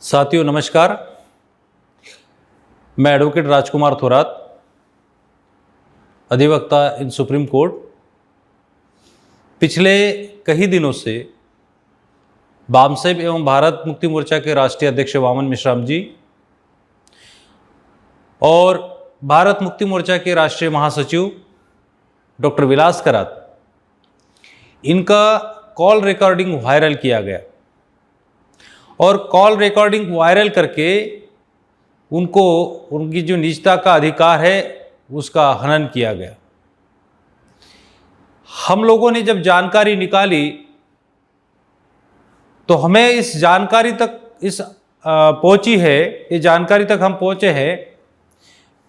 साथियों नमस्कार, मैं एडवोकेट राजकुमार थोरात, अधिवक्ता इन सुप्रीम कोर्ट। पिछले कई दिनों से बामसेब एवं भारत मुक्ति मोर्चा के राष्ट्रीय अध्यक्ष वामन मेश्राम जी और भारत मुक्ति मोर्चा के राष्ट्रीय महासचिव डॉक्टर विलास करात, इनका कॉल रिकॉर्डिंग वायरल किया गया और कॉल रिकॉर्डिंग वायरल करके उनको उनकी जो निजता का अधिकार है उसका हनन किया गया। हम लोगों ने जब जानकारी निकाली तो हमें इस जानकारी तक पहुंची है, ये जानकारी तक हम पहुंचे हैं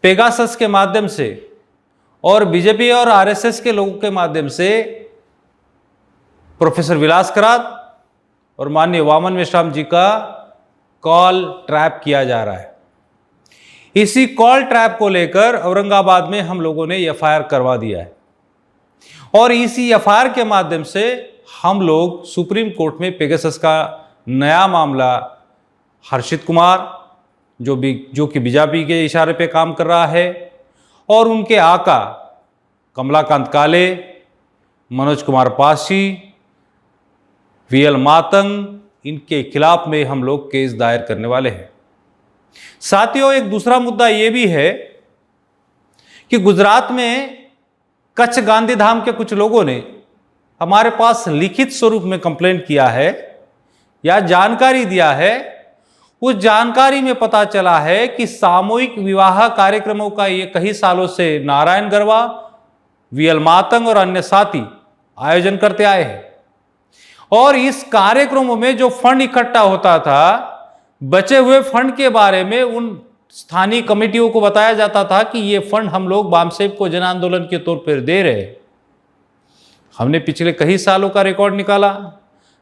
पेगासस के माध्यम से और बीजेपी और आरएसएस के लोगों के माध्यम से। प्रोफेसर विलास करात और माननीय वामन मेश्राम जी का कॉल ट्रैप किया जा रहा है। इसी कॉल ट्रैप को लेकर औरंगाबाद में हम लोगों ने एफआईआर करवा दिया है और इसी एफआईआर के माध्यम से हम लोग सुप्रीम कोर्ट में पेगासस का नया मामला हर्षित कुमार जो कि बीजेपी के इशारे पे काम कर रहा है और उनके आका कमलाकांत काले, मनोज कुमार पासी, वीएल मातंग, इनके खिलाफ में हम लोग केस दायर करने वाले हैं। साथियों, एक दूसरा मुद्दा यह भी है कि गुजरात में कच्छ गांधीधाम के कुछ लोगों ने हमारे पास लिखित स्वरूप में कंप्लेंट किया है या जानकारी दिया है। उस जानकारी में पता चला है कि सामूहिक विवाह कार्यक्रमों का ये कई सालों से नारायण गरवा, वीएल मातंग और अन्य साथी आयोजन करते आए हैं और इस कार्यक्रमों में जो फंड इकट्ठा होता था, बचे हुए फंड के बारे में उन स्थानीय कमेटियों को बताया जाता था कि ये फंड हम लोग बामसेब को जन आंदोलन के तौर पर दे रहे हैं। हमने पिछले कई सालों का रिकॉर्ड निकाला।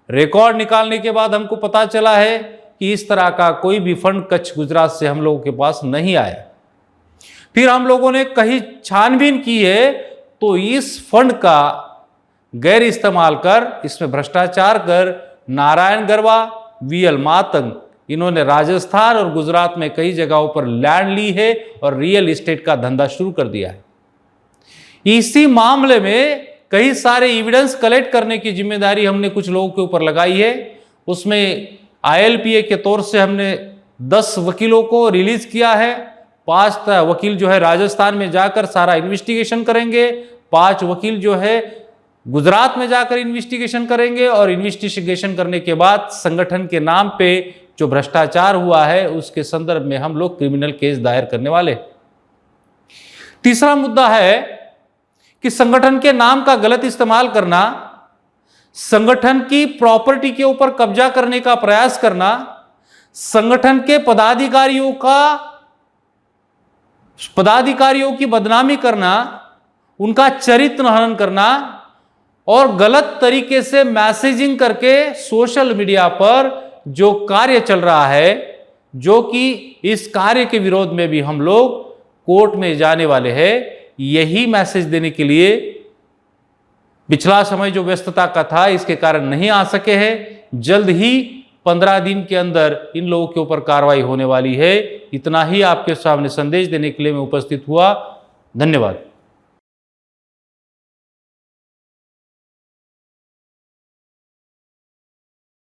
रिकॉर्ड निकालने के बाद हमको पता चला है कि इस तरह का कोई भी फंड कच्छ गुजरात से हम लोगों के पास नहीं आया। फिर हम लोगों ने कहीं छानबीन की है तो इस फंड का गैर इस्तेमाल कर, इसमें भ्रष्टाचार कर नारायण गरवा, वीएल मातंग, इन्होंने राजस्थान और गुजरात में कई जगहों पर लैंड ली है और रियल एस्टेट का धंधा शुरू कर दिया है। इसी मामले में कई सारे एविडेंस कलेक्ट करने की जिम्मेदारी हमने कुछ लोगों के ऊपर लगाई है। उसमें आईएलपीए के तौर से हमने 10 वकीलों को रिलीज किया है। 5 वकील जो है राजस्थान में जाकर सारा इन्वेस्टिगेशन करेंगे, 5 वकील जो है गुजरात में जाकर इन्वेस्टिगेशन करेंगे और इन्वेस्टिगेशन करने के बाद संगठन के नाम पे जो भ्रष्टाचार हुआ है उसके संदर्भ में हम लोग क्रिमिनल केस दायर करने वाले। तीसरा मुद्दा है कि संगठन के नाम का गलत इस्तेमाल करना, संगठन की प्रॉपर्टी के ऊपर कब्जा करने का प्रयास करना, संगठन के पदाधिकारियों की बदनामी करना, उनका चरित्र हनन करना और गलत तरीके से मैसेजिंग करके सोशल मीडिया पर जो कार्य चल रहा है, जो कि इस कार्य के विरोध में भी हम लोग कोर्ट में जाने वाले हैं। यही मैसेज देने के लिए पिछला समय जो व्यस्तता का था इसके कारण नहीं आ सके हैं। जल्द ही 15 दिन के अंदर इन लोगों के ऊपर कार्रवाई होने वाली है। इतना ही आपके सामने संदेश देने के लिए मैं उपस्थित हुआ। धन्यवाद।